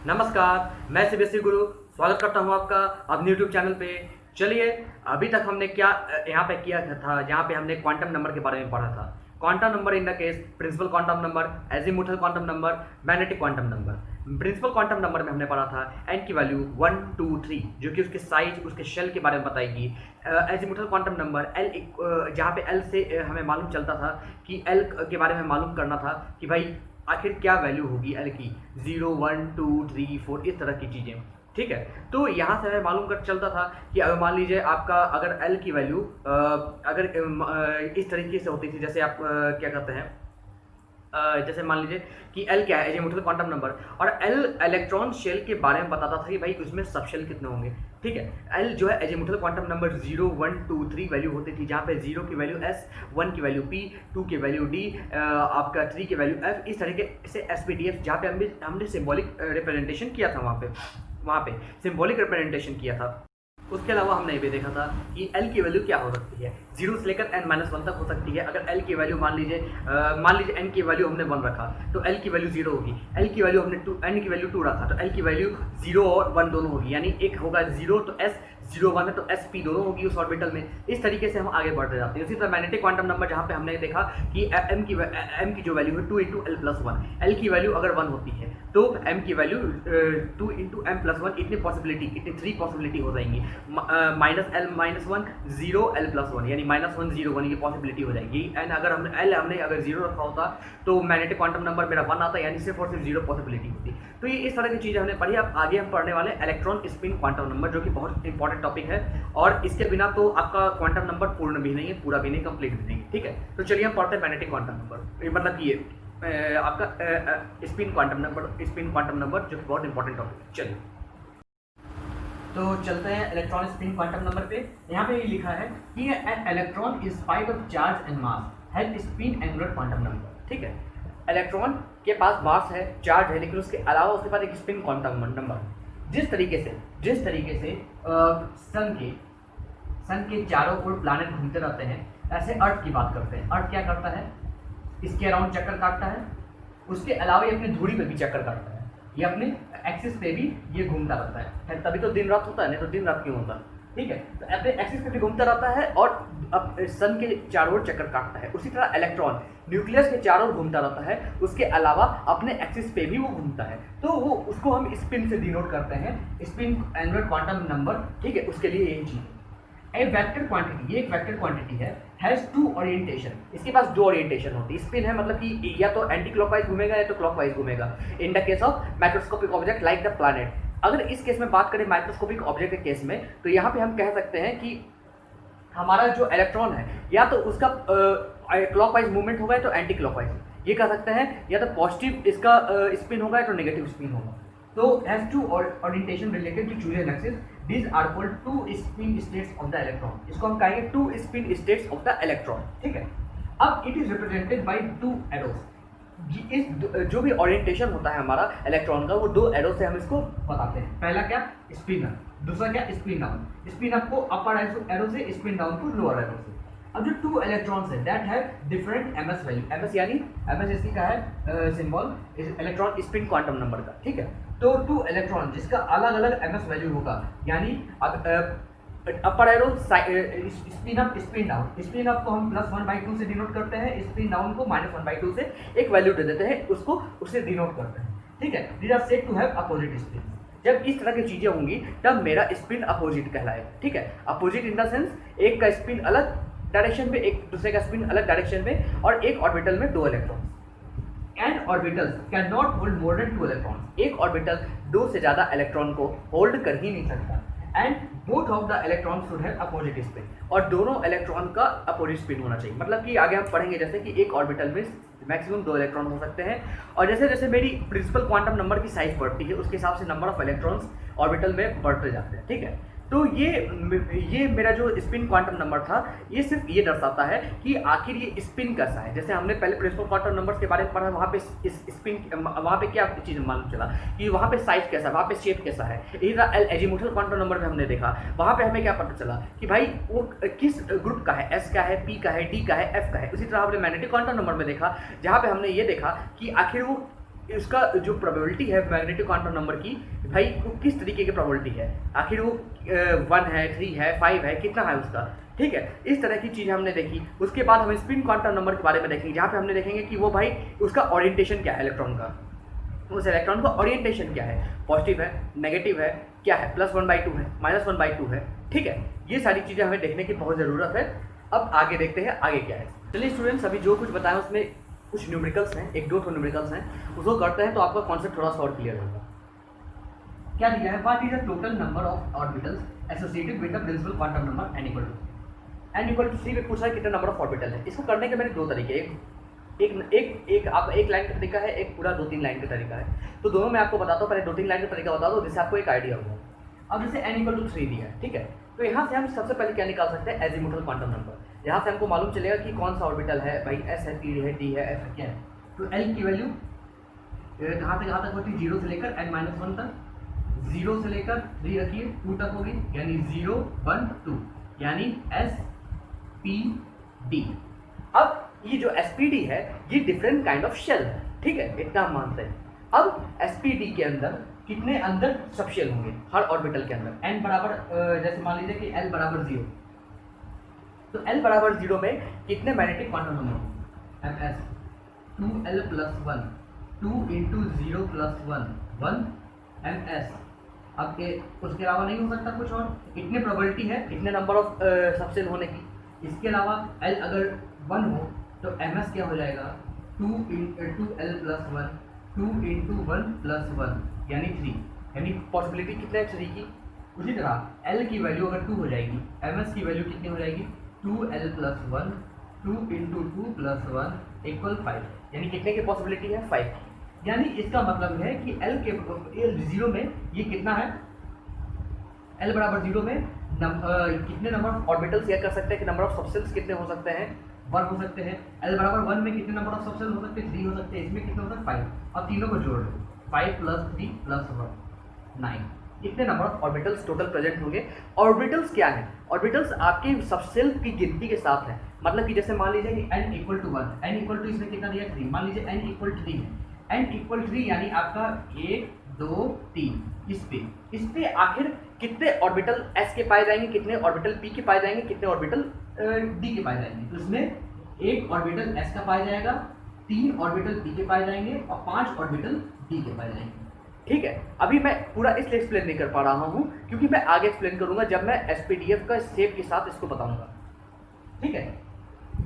नमस्कार, मैं सीबीएसई गुरु स्वागत करता हूं आपका अपने यूट्यूब चैनल पे। चलिए, अभी तक हमने क्या यहाँ पे किया था, जहाँ पे हमने क्वांटम नंबर के बारे में पढ़ा था। Quantum number in the case principal quantum number, azimuthal quantum number, magnetic quantum number. Principal quantum number में हमने पढ़ा था एन की वैल्यू 1, 2, 3, जो कि उसके साइज, उसके शेल के बारे में बताएगी। एजीमुथल क्वांटम नंबर एल, जहाँ पे एल से हमें मालूम चलता था कि एल के बारे में मालूम करना था कि भाई आखिर क्या वैल्यू होगी एल की, 0, 1, 2, 3, 4, इस तरह की चीज़ें। ठीक है, तो यहाँ से हमें मालूम कर चलता था कि अगर मान लीजिए आपका अगर एल की वैल्यू अगर इस तरीके से होती थी, जैसे आप क्या कहते हैं, जैसे मान लीजिए कि एल क्या है, एजीमुथल क्वांटम नंबर, और एल इलेक्ट्रॉन शेल के बारे में बताता था कि भाई उसमें सब शेल कितने होंगे। ठीक है, एल जो है एजीमुथल क्वांटम नंबर 0, 1, 2, 3 वैल्यू होती थी, जहाँ पे 0 की वैल्यू एस, 1 की वैल्यू पी, 2 की वैल्यू डी, आपका 3 की वैल्यू एफ, इस तरीके से एस पी डी एफ, जहाँ पे हमने सिम्बॉलिक रिप्रेजेंटेशन किया था, वहाँ पे सिम्बॉलिक रिप्रेजेंटेशन किया था। उसके अलावा हमने ये भी देखा था कि L की वैल्यू क्या हो सकती है, 0 से लेकर n-1 तक हो सकती है। अगर L की वैल्यू मान लीजिए n की वैल्यू हमने 1 रखा तो L की वैल्यू 0 होगी। L की वैल्यू हमने n की वैल्यू 2 रखा तो L की वैल्यू 0 और 1 दोनों होगी, यानी एक होगा 0 तो S, 0 1 है तो एस पी दोनों होगी उस ऑर्बिटल में। इस तरीके से हम आगे बढ़ते जाते हैं। उसी तरह मैग्नेटिक क्वांटम नंबर, जहाँ पे हमने देखा कि m की जो वैल्यू है 2 इंटू एल प्लस 1, एल की वैल्यू अगर 1 होती है तो m की वैल्यू 2 इंटू एम प्लस 1, इतनी 3 पॉसिबिलिटी हो जाएंगी। -l-1, 0 l प्लस 1, यानी -1 0 1 की पॉसिबिलिटी हो जाएगी। एंड अगर हमने अगर 0 रखा होता तो मैग्नेटिक क्वांटम नंबर मेरा 1 आता, यानी सिर्फ और सिर्फ 0 पॉसिबिलिटी होती। तो ये इस तरह की चीज़ें हमने पढ़ी। अब आगे हम पढ़ने वाले इलेक्ट्रॉन स्पिन क्वांटम नंबर, जो कि बहुत इंपॉर्टेंट टॉपिक है, और इसके बिना तो आपका क्वांटम नंबर पूर्ण भी नहीं है, पूरा भी नहीं, कंप्लीट भी नहीं। ठीक है, तो चलिए हम पढ़ते हैं मैग्नेटिक क्वांटम नंबर, मतलब कि ये आपका स्पिन क्वांटम नंबर जो कि बहुत इंपॉर्टेंट टॉपिक है। चलिए, तो चलते हैं इलेक्ट्रॉन स्पिन क्वांटम नंबर पे। यहाँ पे ये लिखा है कि an electron is spite of charge and mass has spin angular quantum number. ठीक है, इलेक्ट्रॉन के पास मास है, चार्ज है, लेकिन उसके अलावा उसके पास एक स्पिन क्वांटम नंबर। जिस तरीके से सन के चारों ओर प्लैनेट घूमते रहते हैं, ऐसे अर्थ की बात करते हैं। अर्थ क्या करता है, इसके अराउंड चक्कर काटता है, उसके अलावा ये अपनी धुरी पे भी चक्कर काटता है, ये अपने एक्सिस पे भी ये घूमता रहता है। तभी तो दिन रात होता है, नहीं तो दिन रात क्यों होता। ठीक है, तो अपने एक्सिस पे भी घूमता रहता है और अब सन के चारों ओर चक्कर काटता है। उसी तरह इलेक्ट्रॉन न्यूक्लियस के चारों ओर घूमता रहता है, उसके अलावा अपने एक्सिस पे भी वो घूमता है। तो वो उसको हम स्पिन से डिनोट करते हैं, स्पिन एंगुलर क्वांटम नंबर। ठीक है, उसके लिए यही चीज़ ए वेक्टर क्वांटिटी, ये एक वेक्टर क्वांटिटी है, हैज 2 ओरिएंटेशन। इसके पास 2 ओरिएंटेशन होती है। स्पिन है मतलब कि या तो एंटी क्लॉकवाइज घूमेगा या तो क्लॉकवाइज घूमेगा, इन the case of microscopic object like the planet. अगर इस केस में बात करें माइक्रोस्कोपिक ऑब्जेक्ट के केस में, तो यहाँ पे हम कह सकते हैं कि हमारा जो इलेक्ट्रॉन है या तो उसका क्लॉकवाइज मूवमेंट होगा या तो एंटी क्लॉकवाइज, ये कह सकते हैं, या तो पॉजिटिव इसका स्पिन होगा या तो नेगेटिव स्पिन होगा। तो has 2 orientation related to choose an axis, these are called 2 spin states of the electron। इसको हम कहेंगे 2 spin states of the electron। ठीक है, अब it is represented by 2 arrows। इस जो भी ओरिएंटेशन होता है हमारा इलेक्ट्रॉन का, वो 2 एरो से हम इसको बताते हैं। पहला क्या, स्पिन अप, दूसरा क्या, स्पिन डाउन। स्पिन अप को अपर एरो से, स्पिन डाउन को लोअर एरो से। अब जो 2 इलेक्ट्रॉन्स है that have different MS value, MS यानी एमएस इसकी का है symbol electron spin quantum number का। ठीक है, तो 2 इलेक्ट्रॉन जिसका अलग अलग एमएस वैल्यू होगा, यानी upper arrow spin up, spin down. Spin up को हम +1/2 से डिनोट करते हैं, स्पिन डाउन को -1/2 से एक वैल्यू दे देते हैं, उससे डिनोट करते हैं। ठीक है, these are said to have opposite spin. जब इस तरह की चीजें होंगी तब मेरा स्पिन अपोजिट कहलाएगा। ठीक है, अपोजिट इन द सेंस एक का स्पिन अलग डायरेक्शन में, एक दूसरे का स्पिन अलग डायरेक्शन में, और एक ऑर्बिटल में 2 electrons. And orbitals can not hold more than 2 electrons. एक ऑर्बिटल 2 से ज्यादा इलेक्ट्रॉन को होल्ड कर ही नहीं सकता। And both of the electron should have opposite spin, और दोनों इलेक्ट्रॉन का अपोजिट स्पिन होना चाहिए। मतलब कि आगे हम पढ़ेंगे जैसे कि एक ऑर्बिटल में मैक्सिमम 2 इलेक्ट्रॉन हो सकते हैं, और जैसे जैसे मेरी प्रिंसिपल क्वांटम नंबर की साइज बढ़ती है, उसके हिसाब से नंबर ऑफ इलेक्ट्रॉन्स ऑर्बिटल में बढ़ते जाते हैं। ठीक है, तो ये मेरा जो स्पिन क्वांटम नंबर था, ये सिर्फ ये दर्शाता है कि आखिर ये स्पिन कैसा है। जैसे हमने पहले प्रिंसिपल क्वांटम नंबर्स के बारे में पढ़ा, वहाँ पे स्पिन, वहाँ पे क्या चीज़ मालूम चला कि वहाँ पे साइज कैसा है, वहाँ पे शेप कैसा है। इसी तरह एजीमुथल क्वांटम नंबर में हमने देखा, वहाँ पे हमें क्या पता चला कि भाई वो किस ग्रुप का है, एस का है, पी का है, डी का है, एफ का है। उसी तरह हमने मैग्नेटिक क्वांटम नंबर में देखा, जहाँ पे हमने ये देखा कि आखिर वो उसका जो प्रोबेबिलिटी है मैग्नेटिक क्वांटम नंबर की, भाई वो किस तरीके की प्रोबेबिलिटी है, आखिर वो 1 है, 3 है, 5 है, कितना है उसका, ठीक है। इस तरह की चीज़ हमने देखी। उसके बाद हम स्पिन क्वांटम नंबर के बारे में देखेंगे, जहाँ पे हमने देखेंगे कि वो भाई उसका ओरिएंटेशन क्या है इलेक्ट्रॉन का, उस इलेक्ट्रॉन का ओरिएंटेशन क्या है, पॉजिटिव है, नेगेटिव है, क्या है, +1/2 है, -1/2 है, ठीक है। ये सारी चीज़ें हमें देखने की बहुत ज़रूरत है। अब आगे देखते हैं आगे क्या है। चलिए स्टूडेंट्स, अभी जो कुछ बताया उसमें कुछ न्यूमेरिकल्स हैं, 1-2 न्यूमेरिकल्स हैं, उसको करते हैं तो आपका कॉन्सेप्ट थोड़ा सा और क्लियर होगा। क्या दिया है, what is the total number of orbitals associated with the principal quantum number n = 3 में पूछा है कितना नंबर ऑफ ऑर्बिटल है। इसको करने के मेरे 2 तरीके, आपका एक लाइन का तरीका है, एक पूरा 2-3 लाइन का तरीका है। तो दोनों मैं आपको बताता हूँ, पहले 2-3 लाइन का तरीका बता दो जिससे आपको एक आइडिया होगा। अब जैसे n = 3 दिया है, ठीक है, तो यहाँ से हम सबसे पहले क्या निकाल सकते हैं, एजीमुथल क्वांटम नंबर। यहाँ से हमको मालूम चलेगा कि कौन सा ऑर्बिटल है, भाई s है, p है, d है, f है, क्या है। तो l की वैल्यू कहाँ तक होती है, 0 से लेकर n-1 तक, 0 से लेकर 3 रखिए 2 तक होगी, यानी 0, 1, 2, यानी s p d। अब ये जो SPD है ये डिफरेंट काइंड ऑफ शेल है, ठीक है, इतना हम मानते हैं। अब SPD के अंदर कितने अंदर सब शेल होंगे हर ऑर्बिटल के अंदर, n बराबर जैसे मान लीजिए कि l बराबर 0, तो l बराबर 0 में कितने मैग्नेटिक क्वांटम नंबर होंगे, ms 2l + 1, 2 × 0 + 1, 1 ms। अब उसके अलावा नहीं हो सकता कुछ और, इतने प्रोबेबिलिटी है इतने नंबर ऑफ सब शेल होने की। इसके अलावा l अगर 1 हो तो ms क्या हो जाएगा, 2l + 1, 2 × 1 + 1, यानी 3, यानी पॉसिबिलिटी कितने है 3 की। उसी तरह l की वैल्यू अगर 2 हो जाएगी, ms की वैल्यू कितनी हो जाएगी, 2l + 1, 2 × 2 + 1 = 5, यानी कितने की पॉसिबिलिटी है, 5 की। यानी इसका मतलब है कि l 0 में ये कितना है, l बराबर 0 में कितने नंबर ऑफ ऑर्बिटल्स यह कर सकते हैं कि नंबर ऑफ सबसेल्स कितने हो सकते हैं, 1 हो सकते हैं। l बराबर 1 में कितने नंबर ऑफ सबसेल हो सकते हैं, 3 हो सकते हैं। इसमें कितने हो सकते हैं, 5, और तीनों को जोड़ लो, 5 + 3 + 1, 9, इतने number of orbitals total present होंगे। ऑर्बिटल्स क्या है, ऑर्बिटल्स आपके सबसेल की गिनती के साथ है, मतलब कि जैसे मान लीजिए कि n = 1, n = इसमें कितना दिया 3, मान लीजिए n = 3 है, n = 3 यानी आपका 1, 2, 3, इस पे आखिर कितने ऑर्बिटल s के पाए जाएंगे, कितने ऑर्बिटल p के पाए जाएंगे, कितने ऑर्बिटल d के पाए जाएंगे। तो इसमें 1 ऑर्बिटल s का पाया जाएगा, 3 ऑर्बिटल p के पाए जाएंगे और 5 ऑर्बिटल d के पाए जाएंगे, ठीक है। अभी मैं पूरा इसलिए एक्सप्लेन नहीं कर पा रहा हूँ क्योंकि मैं आगे एक्सप्लेन करूंगा जब मैं SPDF का स्टेप के साथ इसको बताऊंगा, ठीक है।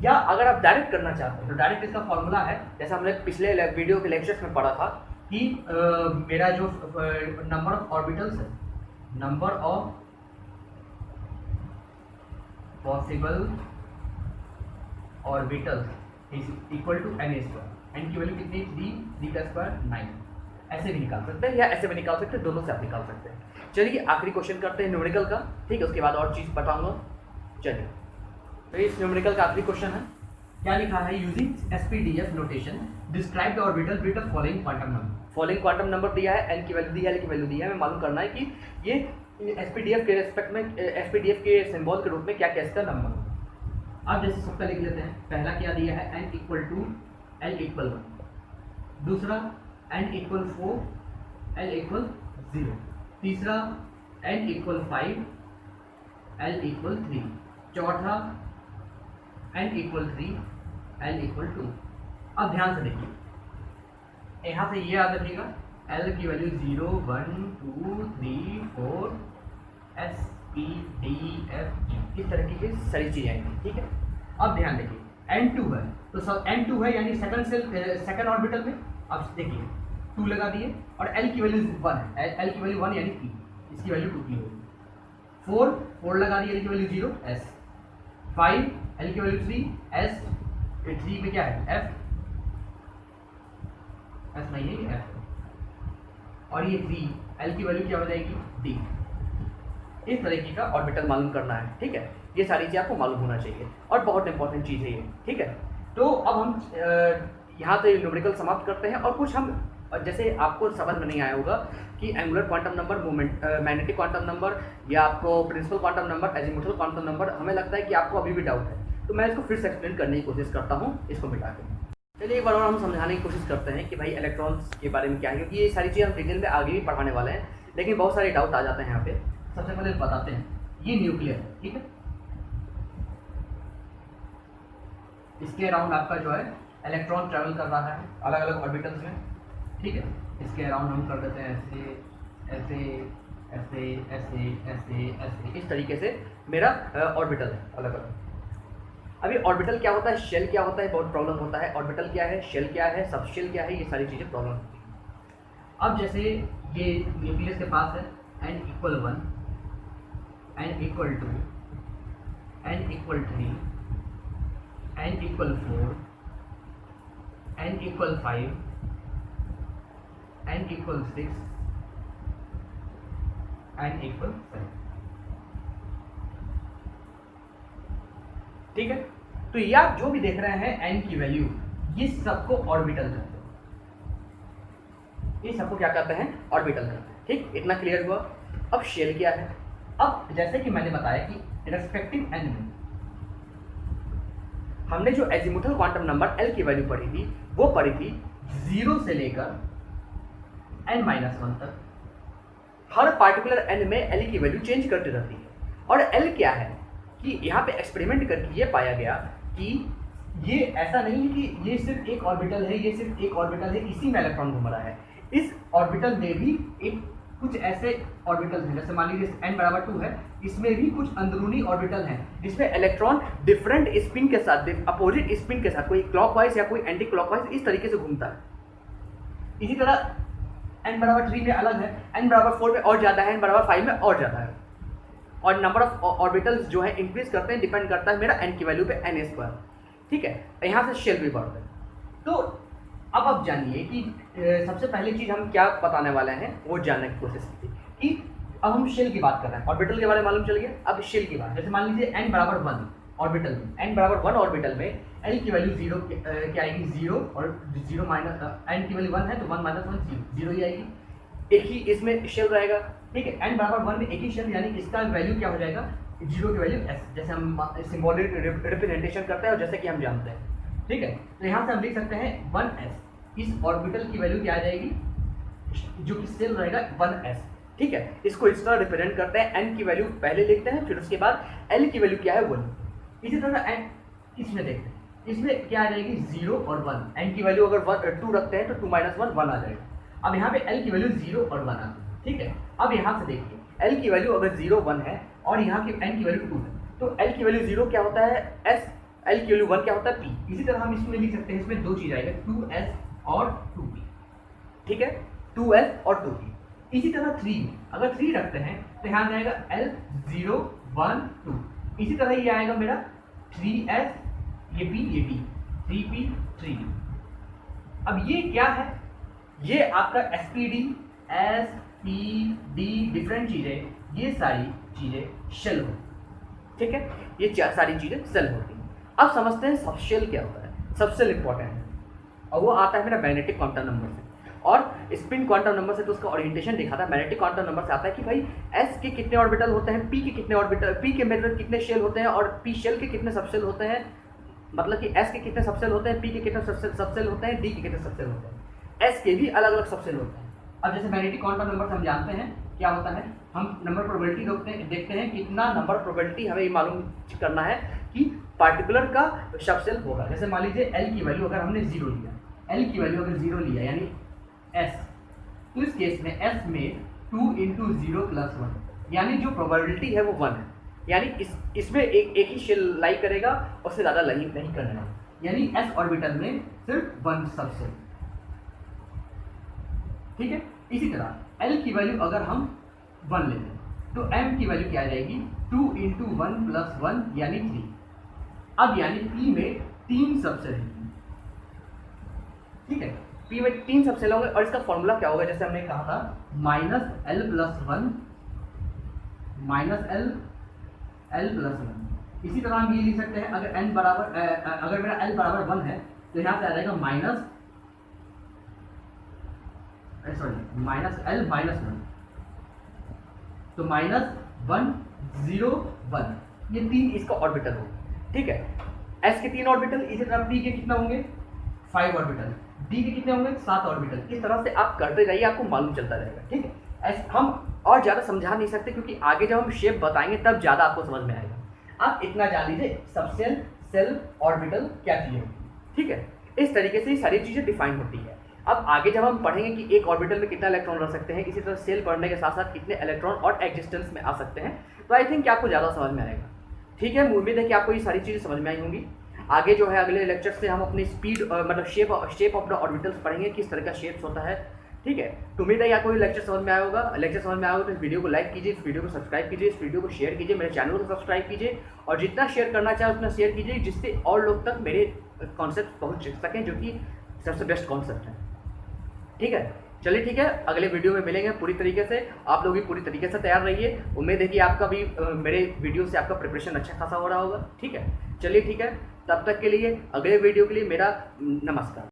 या अगर आप डायरेक्ट करना चाहते हैं तो डायरेक्ट इसका फॉर्मूला है, जैसा हमने पिछले वीडियो के लेक्चर्स में पढ़ा था कि मेरा जो नंबर ऑफ ऑर्बिटल्स है, number of possible orbitals is equal to n²। n की वैल्यू कितनी, 3 का स्क्वायर 9, ऐसे भी निकाल सकते हैं या ऐसे भी निकाल सकते हैं, दोनों से आप निकाल सकते हैं। चलिए आखिरी क्वेश्चन करते हैं न्यूमेरिकल का, ठीक है, उसके बाद और चीज़ बताऊंगा। चलिए तो इस न्यूमेरिकल का आखिरी क्वेश्चन है, क्या लिखा है, using SPDF notation describe the orbital with the following quantum number. Following quantum number दिया है, n की वैल्यू दी है, l की वैल्यू दी है, हमें मालूम करना है कि ये SPDF के रेस्पेक्ट में SPDF के सिंबल के रूप में क्या क्या इसका नंबर होगा। अब जैसे सबका लिख लेते हैं, पहला क्या दिया है, n = l = 1, दूसरा n = 4, l = 0, तीसरा n = 5, l = 3, चौथा n = 3, l = 2। अब ध्यान से देखिए, यहाँ से ये याद रखिएगा, l की value 0, 1, 2, 3, 4, S, P, D, F, G, इस तरह की सारी चीज़ें आएंगी, ठीक है। अब ध्यान देखिए, n2 है तो सब n2 है यानी सेकंड ऑर्बिटल में, अब देखिए 2 लगा दिए, और l की वैल्यू 1 है, l की वैल्यू 1 यानी p, इसकी वैल्यू 2 p होगी। 4 लगा दिए, l की वैल्यू 0, s, 5 l की वैल्यू 3, s, 3 में क्या है, f, s नहीं है ये f, और ये 3 l की वैल्यू क्या हो जाएगी, d। इस तरीके का ऑर्बिटल मालूम करना है, ठीक है। ये सारी चीज़ आपको मालूम होना चाहिए और बहुत इंपॉर्टेंट चीज़ है ये, ठीक है। तो अब हम यहाँ से न्यूमेरिकल समाप्त करते हैं, और कुछ हम जैसे आपको समझ में नहीं आया होगा कि angular quantum number, moment magnetic quantum number, या आपको principal quantum number, azimuthal quantum number, हमें लगता है कि आपको अभी भी डाउट है, तो मैं इसको फिर से एक्सप्लेन करने की कोशिश करता हूँ, इसको मिटा के। चलिए एक बार और हम समझाने की कोशिश करते हैं कि भाई इलेक्ट्रॉन्स के बारे में क्या है, क्योंकि ये सारी चीज़ हम डिटेल में आगे भी पढ़ाने वाले हैं, लेकिन बहुत सारे डाउट आ जाते हैं यहाँ पे। सबसे पहले बताते हैं, ये न्यूक्लियर है, ठीक है। इसके अराउंड आपका जो है इलेक्ट्रॉन ट्रैवल कर रहा है अलग अलग ऑर्बिटल्स में, ठीक है। इसके अराउंड हम कर देते हैं ऐसे ऐसे ऐसे ऐसे ऐसे ऐसे, इस तरीके से मेरा ऑर्बिटल है अलग अलग। अभी ऑर्बिटल क्या होता है, शेल क्या होता है, बहुत प्रॉब्लम होता है। ऑर्बिटल क्या है, शेल क्या है, सब शेल क्या है, ये सारी चीज़ें प्रॉब्लम होती है। अब जैसे ये न्यूक्लियस के पास है n = 1, n = 2, n = 3, n = 4, n = 5, n = 6, n = 7, ठीक है। तो ये आप जो भी देख रहे हैं n की वैल्यू, ये सबको ऑर्बिटल कहते हैं, ये सबको क्या कहते हैं, ऑर्बिटल कहते हैं, ठीक। इतना क्लियर हुआ। अब शेल क्या है, अब जैसे कि मैंने बताया कि रेस्पेक्टिव n में हमने जो एजीमुथल क्वांटम नंबर l की वैल्यू पढ़ी थी, वो पढ़ी थी 0 से लेकर n-1 तक। हर पार्टिकुलर n में l की वैल्यू चेंज करती रहती है। और l क्या है कि यहाँ पे एक्सपेरिमेंट करके ये पाया गया कि ये ऐसा नहीं है कि ये सिर्फ एक ऑर्बिटल है, ये सिर्फ एक ऑर्बिटल है, इसी में इलेक्ट्रॉन घूम रहा है। इस ऑर्बिटल में भी एक कुछ ऐसे ऑर्बिटल हैं, जैसे मान लीजिए n = 2 है, इसमें भी कुछ अंदरूनी ऑर्बिटल हैं जिसमें इलेक्ट्रॉन डिफरेंट स्पिन के साथ, अपोजिट स्पिन के साथ, कोई क्लॉकवाइज या कोई एंटी क्लॉकवाइज, इस तरीके से घूमता है। इसी तरह n = 3 में अलग है, n = 4 में और ज़्यादा है, n = 5 में और ज़्यादा है। और नंबर ऑफ ऑर्बिटल्स जो है इंक्रीज करते हैं, डिपेंड करता है मेरा n की वैल्यू पे n², ठीक है। यहाँ से शेल भी बढ़ता है। तो अब आप जानिए कि सबसे पहली चीज़ हम क्या बताने वाले हैं वो जानने की कोशिश की थी कि अब हम शेल की बात कर रहे हैं, ऑर्बिटल के बारे में मालूम चल गया। अब शेल की बात, जैसे मान लीजिए n = 1 ऑर्बिटल में, n = 1 ऑर्बिटल में l की वैल्यू 0 क्या आएगी, 0, और 0 माइनस n की वैल्यू 1 है तो 1 - 1 0 ही आएगी। एक ही इसमें शेल रहेगा, ठीक है। n = 1 में एक ही शेल, यानी इसका वैल्यू क्या हो जाएगा, 0 की वैल्यू s, जैसे हम सिंबॉलिक रिप्रेजेंटेशन करते हैं और जैसे कि हम जानते हैं, ठीक है। तो यहाँ से हम लिख सकते हैं 1s, इस ऑर्बिटल की वैल्यू क्या आ जाएगी, जो कि सेल रहेगा 1s, ठीक है। इसको इस तरह रिप्रेजेंट करते हैं, n की वैल्यू पहले लिखते हैं, फिर उसके बाद l की वैल्यू क्या है 1। इसी तरह n इसमें देखते हैं, इसमें क्या आ जाएगी 0 और 1, n की वैल्यू अगर 2 रखते हैं तो 2 - 1 आ जाएगा। अब यहाँ पे l की वैल्यू 0 और 1 आती है, ठीक है। अब यहाँ से देखिए l की वैल्यू अगर 0 1 है और यहाँ की n की वैल्यू 2 है, तो l की वैल्यू 0 क्या होता है s, l की वैल्यू 1 क्या होता है p। इसी तरह हम इसमें लिख सकते हैं, इसमें दो चीज आएगा 2s और 2p, ठीक है, 2s और 2p। इसी तरह 3 अगर 3 रखते हैं तो यहाँ जाएगा l 0 1 2। इसी तरह ये आएगा मेरा 3s, ये p ये p, 3p 3p। अब ये क्या है, ये आपका SPD SPD डिफरेंट चीज़ें, ये सारी चीज़ें शेल होती, ठीक है। ये सारी चीज़ें शेल होती हैं। अब समझते हैं सब शेल क्या होता है। सब शेल इंपॉर्टेंट है और वो आता है मेरा मैग्नेटिक क्वांटम नंबर से, और स्पिन क्वांटम नंबर से तो उसका ओरिएंटेशन दिखाता है। मैग्नेटिक क्वांटम नंबर से आता है कि भाई s के कितने ऑर्बिटल होते हैं, p के कितने ऑर्बिटल, p के मेथड कितने शेल होते हैं, और p शेल के कितने सबसेल होते हैं, मतलब कि s के कितने सबसेल होते हैं, p के कितने सबसेल होते हैं, d के कितने सबसेल होते हैं, s के भी अलग अलग सबसेल होते हैं। अब जैसे मैग्नेटिक क्वांटम नंबर से हम जानते हैं क्या होता है, हम नंबर प्रोबेबिलिटी देखते हैं कितना नंबर प्रोबेबिलिटी हमें मालूम करना है कि पार्टिकुलर का सबसेल होगा। जैसे मान लीजिए l की वैल्यू अगर हमने 0 लिया, l की वैल्यू अगर 0 लिया यानी s, तो इस केस में s में 2 × 0 + 1, यानी जो प्रोबेबिलिटी है वो 1 है, यानी इसमें एक ही शेल लाई करेगा, उससे ज़्यादा लाई नहीं करना है, यानी s ऑर्बिटल में सिर्फ 1 सबसेल, ठीक है। इसी तरह l की वैल्यू अगर हम 1 लेते हैं तो m की वैल्यू क्या आ जाएगी 2 × 1 + 1 यानी 3। अब यानी p में 3 सबसेल हैं, ठीक है, p में 3 सबसेल होंगे। और इसका फॉर्मूला क्या होगा, जैसे हमने कहा था -l + 1 -l + 1। इसी तरह हम ये लिख सकते हैं, अगर n बराबर अगर मेरा l = 1 है तो यहाँ से आ जाएगा -l -1, तो -1 0 1, ये 3 इसका ऑर्बिटल होगा, ठीक है। s के 3 ऑर्बिटल, इसी तरह p के कितना होंगे 5 ऑर्बिटल, डी के कितने होंगे 7 ऑर्बिटल। इस तरह से आप करते जाइए, आपको मालूम चलता रहेगा, ठीक है। ऐसे हम और ज़्यादा समझा नहीं सकते क्योंकि आगे जब हम शेप बताएंगे तब ज़्यादा आपको समझ में आएगा। आप इतना जान लीजिए सबसेल, सेल, ऑर्बिटल क्या चीज़ें होती है, ठीक है। इस तरीके से ये सारी चीज़ें डिफाइन होती है। अब आगे जब हम पढ़ेंगे कि एक ऑर्बिटल में कितना इलेक्ट्रॉन रह सकते हैं, इसी तरह सेल पढ़ने के साथ साथ कितने इलेक्ट्रॉन और एग्जिस्टेंस में आ सकते हैं, तो आई थिंक आपको ज़्यादा समझ में आएगा, ठीक है। उम्मीद है कि आपको ये सारी चीज़ें समझ में आई होंगी। आगे जो है अगले लेक्चर से हम अपनी स्पीड मतलब शेप ऑफ द ऑर्बिटल्स पढ़ेंगे, किस तरह का शेप्स होता है, ठीक है। तो उम्मीद है आपको ये लेक्चर समझ में आया होगा। लेक्चर समझ में आया होगा तो इस वीडियो को लाइक कीजिए, इस वीडियो को सब्सक्राइब कीजिए, इस वीडियो को शेयर कीजिए, मेरे चैनल को सब्सक्राइब कीजिए और जितना शेयर करना चाहे उतना शेयर कीजिए, जिससे और लोग तक मेरे कॉन्सेप्ट पहुँच सकें जो कि सबसे बेस्ट कॉन्सेप्ट है, ठीक है। चलिए ठीक है, अगले वीडियो में मिलेंगे पूरी तरीके से। आप लोग भी पूरी तरीके से तैयार रहिए। उम्मीद है कि आपका भी मेरे वीडियो से आपका प्रिपरेशन अच्छा खासा हो रहा होगा, ठीक है। चलिए ठीक है, तब तक के लिए अगले वीडियो के लिए मेरा नमस्कार।